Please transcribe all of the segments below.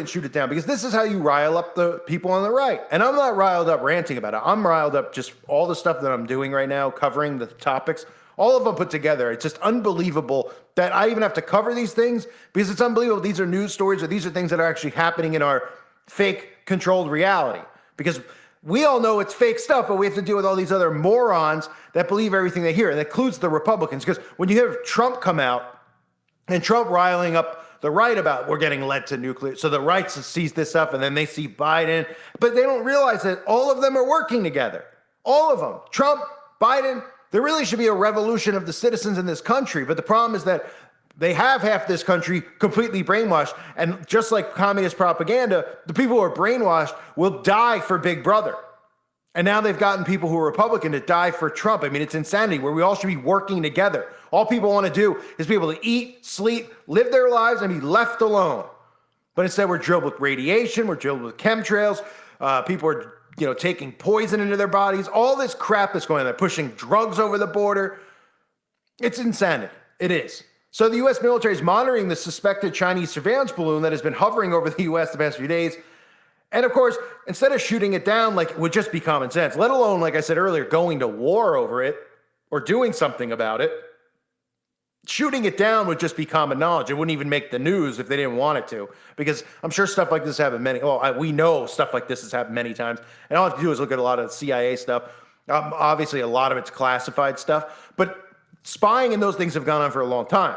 and shoot it down, because this is how you rile up the people on the right. And I'm not riled up ranting about it. I'm riled up just all the stuff that I'm doing right now, covering the topics, all of them put together. It's just unbelievable that I even have to cover these things, because it's unbelievable. These are news stories, or these are things that are actually happening in our fake controlled reality. Because we all know it's fake stuff, but we have to deal with all these other morons that believe everything they hear. And that includes the Republicans. Because when you have Trump come out, and Trump riling up the right about we're getting led to nuclear. So the right sees this stuff, and then they see Biden. But they don't realize that all of them are working together. All of them. Trump, Biden. There really should be a revolution of the citizens in this country. But the problem is that they have half this country completely brainwashed. And just like communist propaganda, the people who are brainwashed will die for Big Brother. And now they've gotten people who are Republican to die for Trump. I mean, it's insanity, where we all should be working together. All people want to do is be able to eat, sleep, live their lives, and be left alone. But instead, we're drilled with radiation, we're drilled with chemtrails, people are taking poison into their bodies, all this crap that's going on. They're pushing drugs over the border. It's insanity. It is. So the U.S. military is monitoring the suspected Chinese surveillance balloon that has been hovering over the U.S. the past few days. And of course, instead of shooting it down like it would just be common sense, let alone, like I said earlier, going to war over it or doing something about it, shooting it down would just be common knowledge. It wouldn't even make the news if they didn't want it to, because I'm sure stuff like this happened we know stuff like this has happened many times. And all I have to do is look at a lot of CIA stuff. Obviously, a lot of it's classified stuff, but spying and those things have gone on for a long time.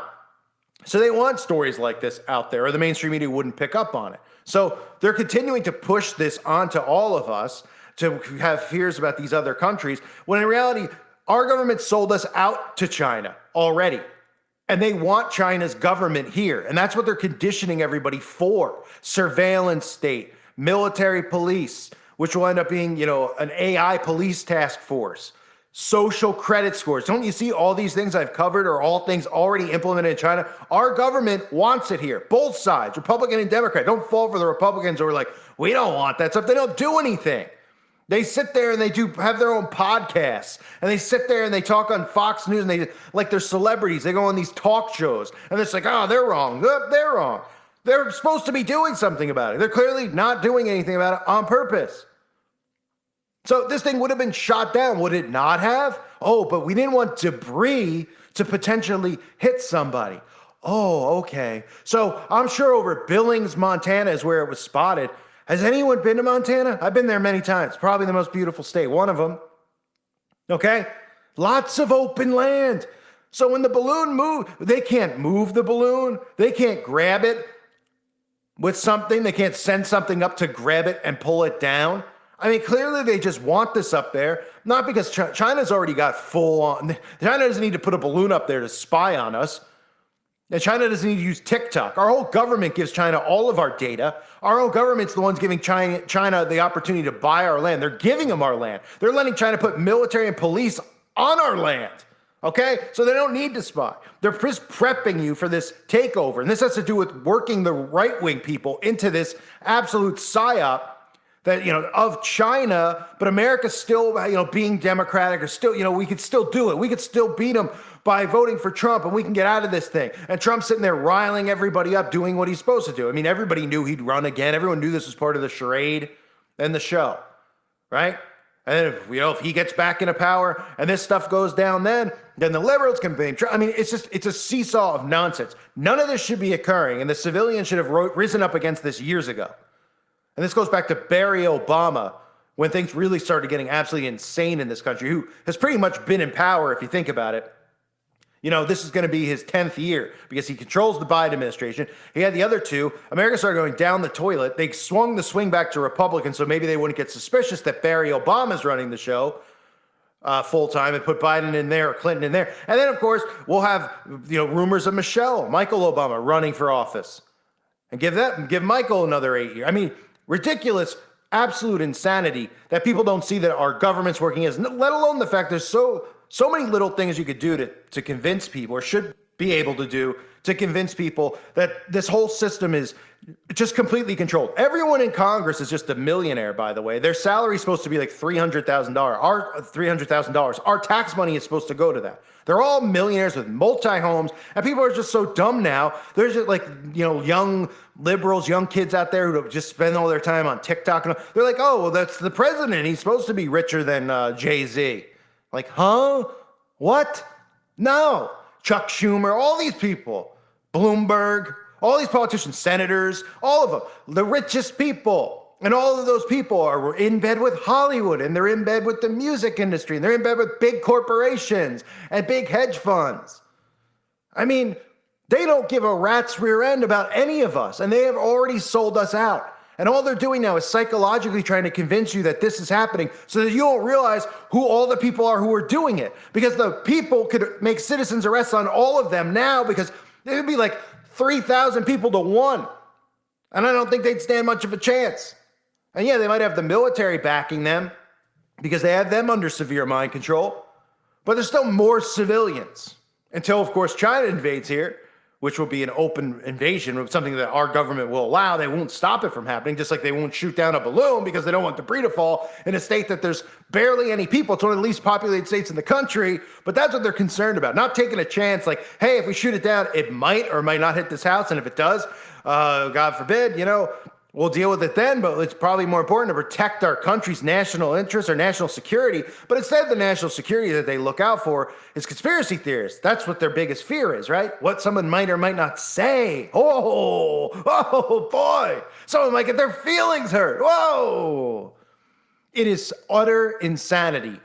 So they want stories like this out there, or the mainstream media wouldn't pick up on it. So they're continuing to push this onto all of us to have fears about these other countries, when in reality, our government sold us out to China already. And they want China's government here. And that's what they're conditioning everybody for. Surveillance state, military police, which will end up being, an AI police task force. Social credit scores. Don't you see all these things I've covered are all things already implemented in China? Our government wants it here. Both sides, Republican and Democrat. Don't fall for the Republicans who are like, we don't want that stuff. They don't do anything. They sit there and they have their own podcasts. And they sit there and they talk on Fox News, and like they're celebrities. They go on these talk shows. And it's like, oh, they're wrong. They're wrong. They're supposed to be doing something about it. They're clearly not doing anything about it on purpose. So this thing would have been shot down, would it not have? Oh, but we didn't want debris to potentially hit somebody. Oh, okay. So I'm sure over Billings, Montana is where it was spotted. Has anyone been to Montana? I've been there many times. Probably the most beautiful state, one of them. Okay? Lots of open land. So when the balloon moved, they can't move the balloon. They can't grab it with something. They can't send something up to grab it and pull it down. I mean, clearly they just want this up there, not because China's already got full on. China doesn't need to put a balloon up there to spy on us. And China doesn't need to use TikTok. Our whole government gives China all of our data. Our own government's the ones giving China the opportunity to buy our land. They're giving them our land. They're letting China put military and police on our land. Okay? So they don't need to spy. They're just prepping you for this takeover. And this has to do with working the right-wing people into this absolute psyop that, of China, but America's still, being democratic, or still, we could still do it. We could still beat them by voting for Trump, and we can get out of this thing. And Trump's sitting there riling everybody up, doing what he's supposed to do. I mean, everybody knew he'd run again. Everyone knew this was part of the charade and the show, right? And then, if he gets back into power and this stuff goes down, then the liberals can blame Trump. I mean, it's a seesaw of nonsense. None of this should be occurring, and the civilians should have risen up against this years ago. And this goes back to Barry Obama, when things really started getting absolutely insane in this country, who has pretty much been in power, if you think about it. This is going to be his 10th year because he controls the Biden administration. He had the other two. America started going down the toilet. They swung the swing back to Republicans, so maybe they wouldn't get suspicious that Barry Obama's running the show full time, and put Biden in there or Clinton in there. And then, of course, we'll have rumors of Michael Obama running for office, and give Michael another 8 years. I mean, ridiculous, absolute insanity that people don't see that our government's working as, let alone the fact there's so many little things you could do to convince people, or should be able to do to convince people that this whole system is just completely controlled. Everyone in Congress is just a millionaire, by the way. Their salary is supposed to be like $300,000. Our $300,000. Our tax money is supposed to go to that. They're all millionaires with multi-homes, and people are just so dumb now. There's just like, young liberals, young kids out there who just spend all their time on TikTok. And they're like, oh, well, that's the president. He's supposed to be richer than Jay-Z. Like, huh? What? No. Chuck Schumer, all these people, Bloomberg, all these politicians, senators, all of them, the richest people. And all of those people are in bed with Hollywood, and they're in bed with the music industry, and they're in bed with big corporations and big hedge funds. I mean, they don't give a rat's rear end about any of us, and they have already sold us out. And all they're doing now is psychologically trying to convince you that this is happening so that you don't realize who all the people are who are doing it. Because the people could make citizens arrests on all of them now, because it would be like 3,000 people to 1. And I don't think they'd stand much of a chance. And yeah, they might have the military backing them because they have them under severe mind control. But there's still more civilians until, of course, China invades here, which will be an open invasion, something that our government will allow. They won't stop it from happening, just like they won't shoot down a balloon because they don't want debris to fall in a state that there's barely any people. It's one of the least populated states in the country, but that's what they're concerned about. Not taking a chance like, hey, if we shoot it down, it might or might not hit this house, and if it does, God forbid, we'll deal with it then, but it's probably more important to protect our country's national interests or national security. But instead, the national security that they look out for is conspiracy theorists. That's what their biggest fear is, right? What someone might or might not say. Oh boy. Someone might get their feelings hurt. Whoa. It is utter insanity